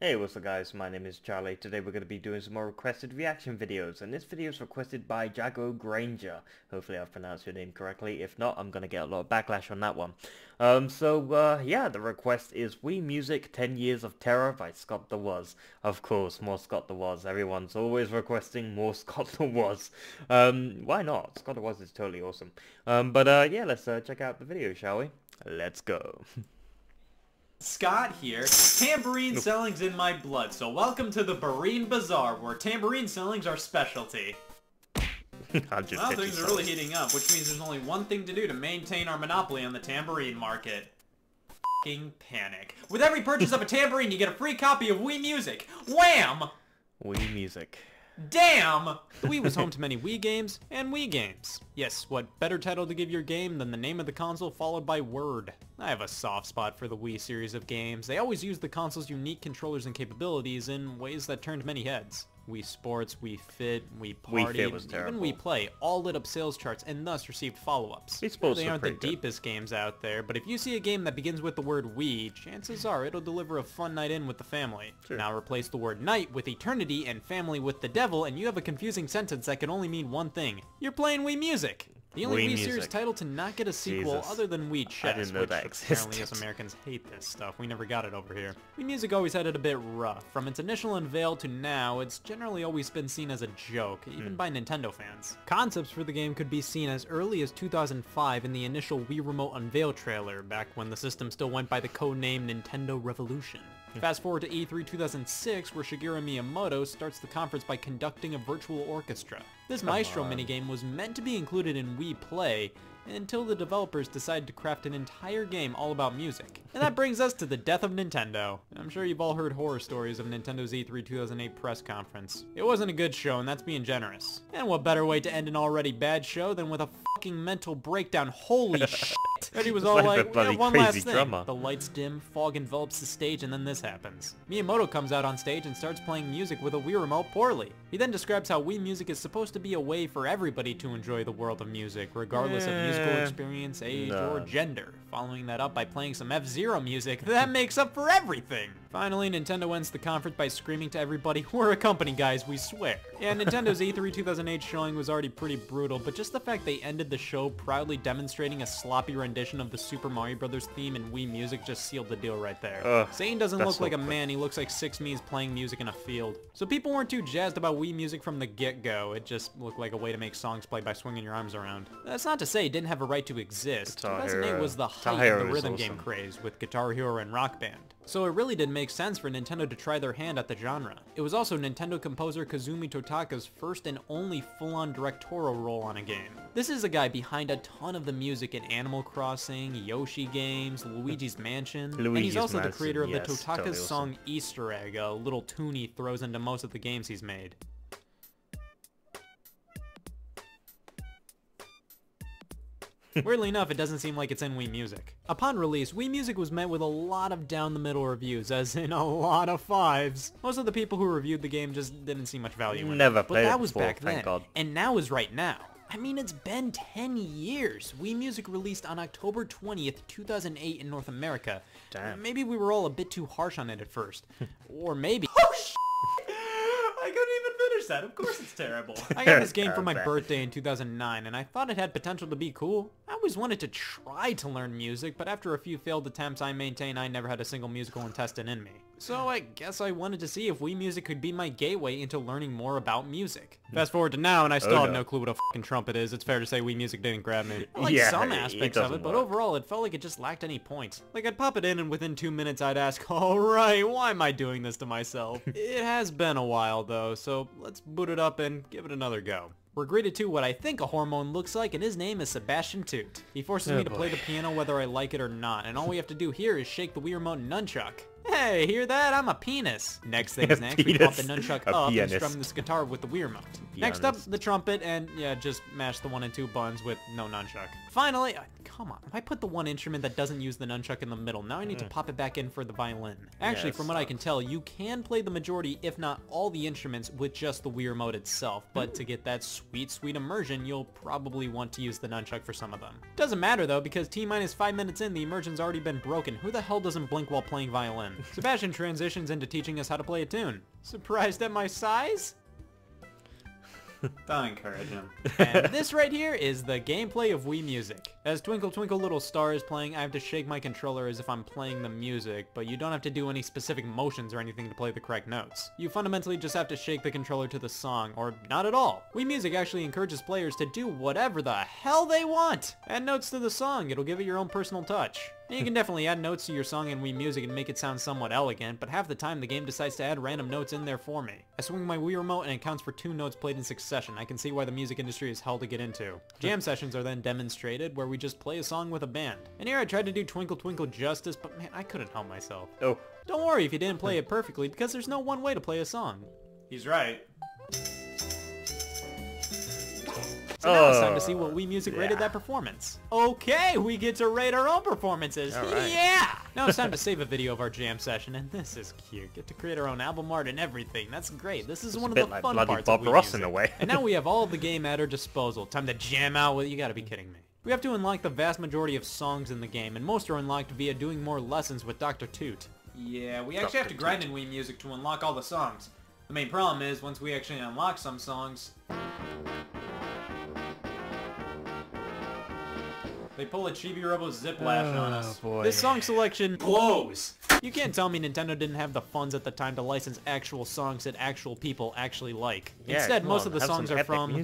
Hey, what's up guys, my name is Charlie. Today we're going to be doing some more requested reaction videos, and this video is requested by Jago Granger. Hopefully I've pronounced your name correctly. If not, I'm going to get a lot of backlash on that one. Yeah, the request is Wii Music 10 Years of Terror by Scott the Woz. Of course, more Scott the Woz. Everyone's always requesting more Scott the Woz. Why not? Scott the Woz is totally awesome. Yeah, let's check out the video, shall we? Let's go. Scott here. Tambourine selling's in my blood, so welcome to the Barine Bazaar, where tambourine selling's our specialty. Well, things are really heating up, which means there's only one thing to do to maintain our monopoly on the tambourine market. F***ing panic. With every purchase of a tambourine, you get a free copy of Wii Music. Wham! Wii Music. Damn! The Wii was home to many Wii games and Wii games. Yes, what better title to give your game than the name of the console followed by word? I have a soft spot for the Wii series of games. They always used the console's unique controllers and capabilities in ways that turned many heads. Wii Sports, Wii Fit, Wii Party, Wii Fit was terrible. Even Wii Play all lit up sales charts and thus received follow-ups. Sure, they aren't the deepest games out there, but if you see a game that begins with the word Wii, chances are it'll deliver a fun night in with the family. Sure. Now replace the word night with eternity and family with the devil, and you have a confusing sentence that can only mean one thing. You're playing Wii Music! The only Wii series title to not get a sequel other than Wii Chess, which apparently us Americans hate this stuff. We never got it over here. Wii Music always had it a bit rough. From its initial unveil to now, it's generally always been seen as a joke, even by Nintendo fans. Concepts for the game could be seen as early as 2005 in the initial Wii Remote unveil trailer, back when the system still went by the codename Nintendo Revolution. Fast forward to E3 2006, where Shigeru Miyamoto starts the conference by conducting a virtual orchestra. This Maestro minigame was meant to be included in Wii Play, until the developers decided to craft an entire game all about music. And that brings us to the death of Nintendo. I'm sure you've all heard horror stories of Nintendo's E3 2008 press conference. It wasn't a good show, and that's being generous. And what better way to end an already bad show than with a fucking mental breakdown? Holy shit! Reggie was all like, we have one last thing. The lights dim, fog envelops the stage, and then this happens. Miyamoto comes out on stage and starts playing music with a Wii remote poorly. He then describes how Wii Music is supposed to be a way for everybody to enjoy the world of music, regardless of musical experience, age, or gender. Following that up by playing some F-Zero music, that makes up for everything! Finally, Nintendo ends the conference by screaming to everybody, we're a company guys, we swear. Yeah, Nintendo's E3 2008 showing was already pretty brutal, but just the fact they ended the show proudly demonstrating a sloppy rendition of the Super Mario Bros. Theme in Wii Music just sealed the deal right there. Zane doesn't look like a man, he looks like 6 Me's playing music in a field. So people weren't too jazzed about Wii Music from the get-go, it just looked like a way to make songs play by swinging your arms around. That's not to say it didn't have a right to exist. 2008 was the height of the rhythm game craze, with Guitar Hero and Rock Band. So it really did make sense for Nintendo to try their hand at the genre. It was also Nintendo composer Kazumi Totaka's first and only full-on directorial role on a game. This is a guy behind a ton of the music in Animal Crossing, Yoshi games, Luigi's Mansion, and he's also the creator of the Totaka's song Easter Egg, a little tune he throws into most of the games he's made. Weirdly enough, it doesn't seem like it's in Wii Music. Upon release, Wii Music was met with a lot of down-the-middle reviews, as in a lot of 5s. Most of the people who reviewed the game just didn't see much value in it. Never played it before, but that was back then, and now is right now. I mean, it's been 10 years. Wii Music released on October 20th, 2008 in North America. Damn. Maybe we were all a bit too harsh on it at first. Or maybe... Oh, sh**! I couldn't even finish that. Of course it's terrible. I got this game for my birthday in 2009, and I thought it had potential to be cool. I always wanted to try to learn music, but after a few failed attempts, I maintain I never had a single musical intestine in me. So I guess I wanted to see if Wii Music could be my gateway into learning more about music. Fast forward to now, and I still have no clue what a fucking trumpet is. It's fair to say Wii Music didn't grab me. I like some aspects of it, but overall it felt like it just lacked any points. Like I'd pop it in and within 2 minutes I'd ask, alright, why am I doing this to myself? It has been a while though, so let's boot it up and give it another go. We're greeted to what I think a hormone looks like, and his name is Sebastian Toot. He forces me to play the piano whether I like it or not, and all we have to do here is shake the Wii Remote nunchuck. Hey, hear that? I'm a penis. Next thing's next, we pop the nunchuck up and strum this guitar with the Wii Remote. Next up, the trumpet, and yeah, just mash the 1 and 2 buttons with no nunchuck. Finally, come on, I put the one instrument that doesn't use the nunchuck in the middle. Now I need to pop it back in for the violin. Actually, from what I can tell, you can play the majority, if not all the instruments with just the Wii Remote itself, but to get that sweet, sweet immersion, you'll probably want to use the nunchuck for some of them. Doesn't matter though, because T-minus 5 minutes in, the immersion's already been broken. Who the hell doesn't blink while playing violin? again. Sebastian transitions into teaching us how to play a tune. Surprised at my size? Don't encourage him. And this right here is the gameplay of Wii Music. As Twinkle Twinkle Little Star is playing, I have to shake my controller as if I'm playing the music, but you don't have to do any specific motions or anything to play the correct notes. You fundamentally just have to shake the controller to the song, or not at all. Wii Music actually encourages players to do whatever the hell they want. Add notes to the song, it'll give it your own personal touch. And you can definitely add notes to your song in Wii Music and make it sound somewhat elegant, but half the time the game decides to add random notes in there for me. I swing my Wii remote and it counts for 2 notes played in succession. I can see why the music industry is hell to get into. Jam sessions are then demonstrated, where we just play a song with a band. And here I tried to do Twinkle Twinkle justice, but man, I couldn't help myself. Oh. Don't worry if you didn't play it perfectly, because there's no one way to play a song. He's right. So now it's time to see what Wii Music rated that performance. Okay, we get to rate our own performances. Right. Yeah! Now it's time to save a video of our jam session, and this is cute. Get to create our own album art and everything. That's great. This is one of the fun parts of Wii Music. In a way. And now we have all of the game at our disposal. Time to jam out with... You gotta be kidding me. We have to unlock the vast majority of songs in the game, and most are unlocked via doing more lessons with Dr. Toot. Yeah, we actually have to grind in Wii Music to unlock all the songs. The main problem is, once we actually unlock some songs... they pull a Chibi Robo Ziplash on us. Boy. This song selection blows! You can't tell me Nintendo didn't have the funds at the time to license actual songs that actual people actually like. Yeah, instead, most of the songs are from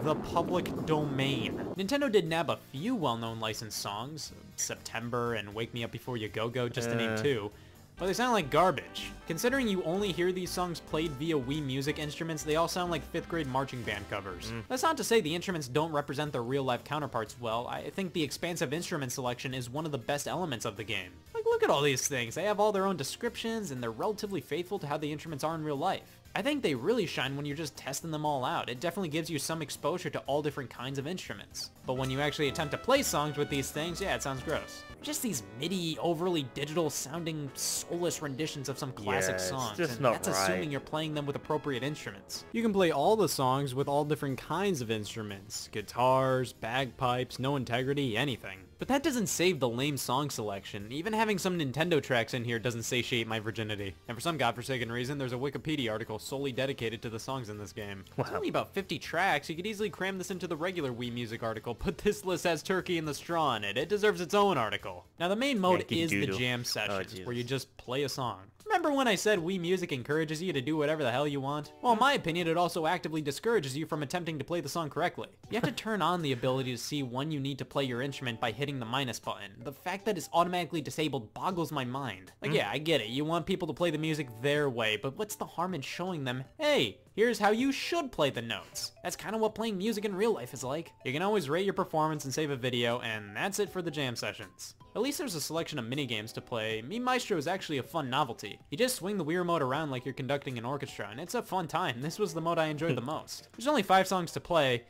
the public domain. Nintendo did nab a few well-known licensed songs, September and Wake Me Up Before You Go Go, just to name 2. But they sound like garbage. Considering you only hear these songs played via Wii Music instruments, they all sound like 5th grade marching band covers. That's not to say the instruments don't represent their real-life counterparts well. I think the expansive instrument selection is one of the best elements of the game. Like, look at all these things. They have all their own descriptions, and they're relatively faithful to how the instruments are in real life. I think they really shine when you're just testing them all out. It definitely gives you some exposure to all different kinds of instruments. But when you actually attempt to play songs with these things, yeah, it sounds gross. Just these MIDI, overly digital sounding, soulless renditions of some classic songs. Just not that's assuming you're playing them with appropriate instruments. You can play all the songs with all different kinds of instruments. Guitars, bagpipes, no integrity, anything. But that doesn't save the lame song selection. Even having some Nintendo tracks in here doesn't satiate my virginity. And for some godforsaken reason, there's a Wikipedia article solely dedicated to the songs in this game. Wow. It's only about 50 tracks. You could easily cram this into the regular Wii Music article, but this list has Turkey and the Straw in it. It deserves its own article. Now the main mode is the jam sessions, where you just play a song. Remember when I said Wii Music encourages you to do whatever the hell you want? Well, in my opinion, it also actively discourages you from attempting to play the song correctly. You have to turn on the ability to see when you need to play your instrument by hitting the minus button. The fact that it's automatically disabled boggles my mind. Like, yeah, I get it. You want people to play the music their way, but what's the harm in showing them, hey, here's how you should play the notes. That's kind of what playing music in real life is like. You can always rate your performance and save a video, and that's it for the jam sessions. At least there's a selection of minigames to play. Me Maestro is actually a fun novelty. You just swing the Wii Remote around like you're conducting an orchestra, and it's a fun time. This was the mode I enjoyed the most. There's only 5 songs to play.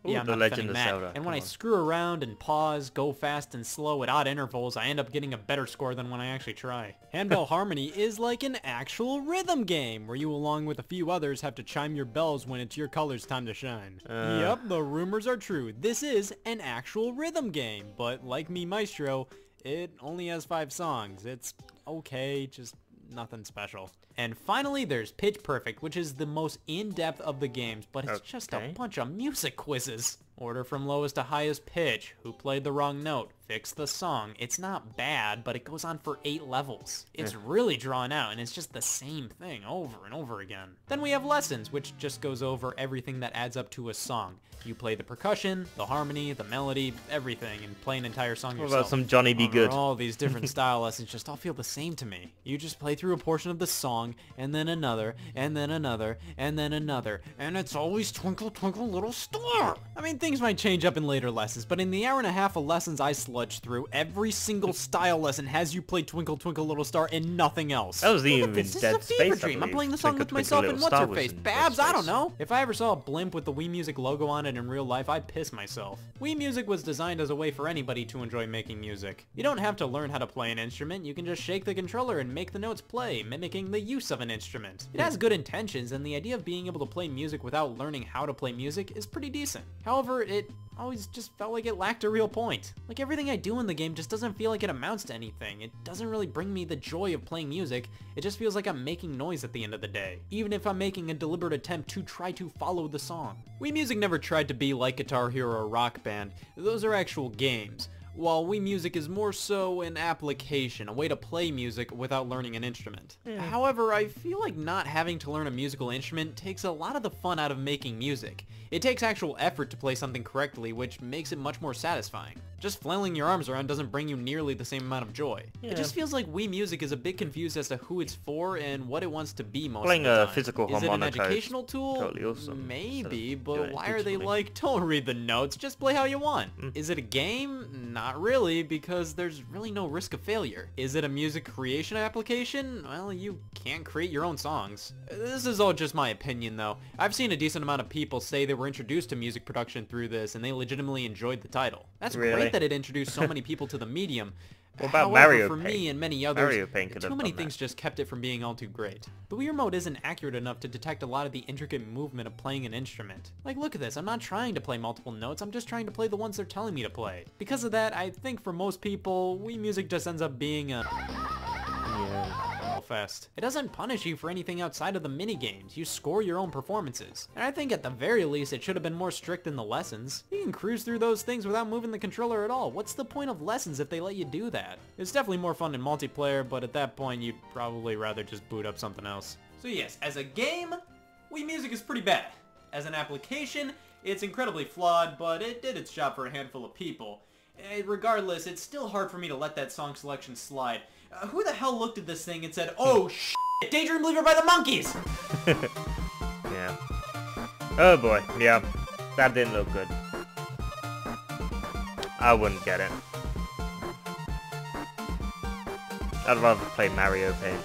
Ooh, yeah, I'm not defending that. Zelda. And when I screw around and pause, go fast and slow at odd intervals, I end up getting a better score than when I actually try. Handbell Harmony is like an actual rhythm game, where you along with a few others have to chime your bells when it's your color's time to shine. Yep, the rumors are true. This is an actual rhythm game, but like Me Maestro, it only has 5 songs. It's okay, just nothing special. And finally, there's Pitch Perfect, which is the most in-depth of the games, but it's just a bunch of music quizzes. Order from lowest to highest pitch, who played the wrong note, fix the song. It's not bad, but it goes on for 8 levels. It's really drawn out, and it's just the same thing over and over again. Then we have Lessons, which just goes over everything that adds up to a song. You play the percussion, the harmony, the melody, everything, and play an entire song yourself. What about some Johnny B. Good? All these different style lessons just all feel the same to me. You just play through a portion of the song, and then another, and then another, and then another, and it's always Twinkle Twinkle Little Star. I mean, things might change up in later lessons, but in the hour and a half of lessons I sludged through, every single style lesson has you play Twinkle Twinkle Little Star and nothing else. That was even this Dead is a fever Space, dream. I'm playing the song with myself and what's-her-face? Babs, I don't know. If I ever saw a blimp with the Wii Music logo on it in real life, I'd piss myself. Wii Music was designed as a way for anybody to enjoy making music. You don't have to learn how to play an instrument, you can just shake the controller and make the notes play, mimicking the use of an instrument. It has good intentions, and the idea of being able to play music without learning how to play music is pretty decent. However, it always just felt like it lacked a real point. Like everything I do in the game just doesn't feel like it amounts to anything. It doesn't really bring me the joy of playing music. It just feels like I'm making noise at the end of the day, even if I'm making a deliberate attempt to try to follow the song. Wii Music never tried to be like Guitar Hero or Rock Band. Those are actual games, while Wii Music is more so an application, a way to play music without learning an instrument. Yeah. However, I feel like not having to learn a musical instrument takes a lot of the fun out of making music. It takes actual effort to play something correctly, which makes it much more satisfying. Just flailing your arms around doesn't bring you nearly the same amount of joy. Yeah. It just feels like Wii Music is a bit confused as to who it's for and what it wants to be most Playing of the time. A physical is harmonica it an educational tool? Totally awesome. Maybe, but why are they like, don't read the notes, just play how you want? Is it a game? Not really, because there's really no risk of failure. Is it a music creation application? Well, you can't create your own songs. This is all just my opinion though. I've seen a decent amount of people say they were introduced to music production through this and they legitimately enjoyed the title. That's great that it introduced so many people to the medium. What about However, Mario for Paint? me and many others, too many things just kept it from being all too great. The Wii Remote isn't accurate enough to detect a lot of the intricate movement of playing an instrument. Like, look at this, I'm not trying to play multiple notes, I'm just trying to play the ones they're telling me to play. Because of that, I think for most people, Wii Music just ends up being a fest. It doesn't punish you for anything outside of the mini-games. You score your own performances. And I think at the very least it should have been more strict in the lessons. You can cruise through those things without moving the controller at all. What's the point of lessons if they let you do that? It's definitely more fun in multiplayer, but at that point you'd probably rather just boot up something else. So yes, as a game, Wii Music is pretty bad. As an application, it's incredibly flawed, but it did its job for a handful of people. Regardless, it's still hard for me to let that song selection slide. Who the hell looked at this thing and said, "Oh shit, Daydream Believer by the Monkees"? Yeah. Oh boy, yeah. That didn't look good. I wouldn't get it. I'd rather play Mario Paint.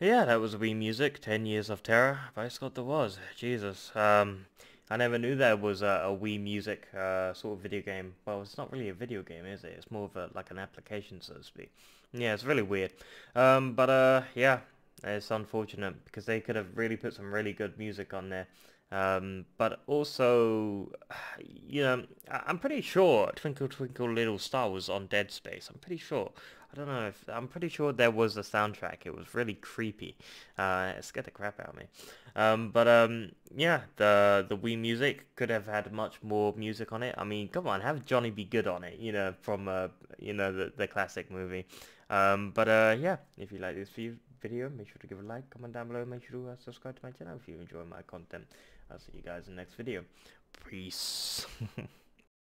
Yeah, that was Wii Music, 10 Years of Terror by Scott DeWoz. Jesus. I never knew there was a Wii Music sort of video game. Well, it's not really a video game, is it? It's more of a, like an application, so to speak. Yeah, it's really weird. Yeah, it's unfortunate because they could have really put some really good music on there. But also, you know, I'm pretty sure Twinkle Twinkle Little Star was on Dead Space. I'm pretty sure. I don't know if I'm pretty sure there was a soundtrack. It was really creepy. It scared the crap out of me. Yeah, the Wii Music could have had much more music on it. I mean, come on, have Johnny Be Good on it. You know, from you know, the classic movie. Yeah, if you like this video, make sure to give a like, comment down below, make sure to subscribe to my channel if you enjoy my content. I'll see you guys in the next video. Peace.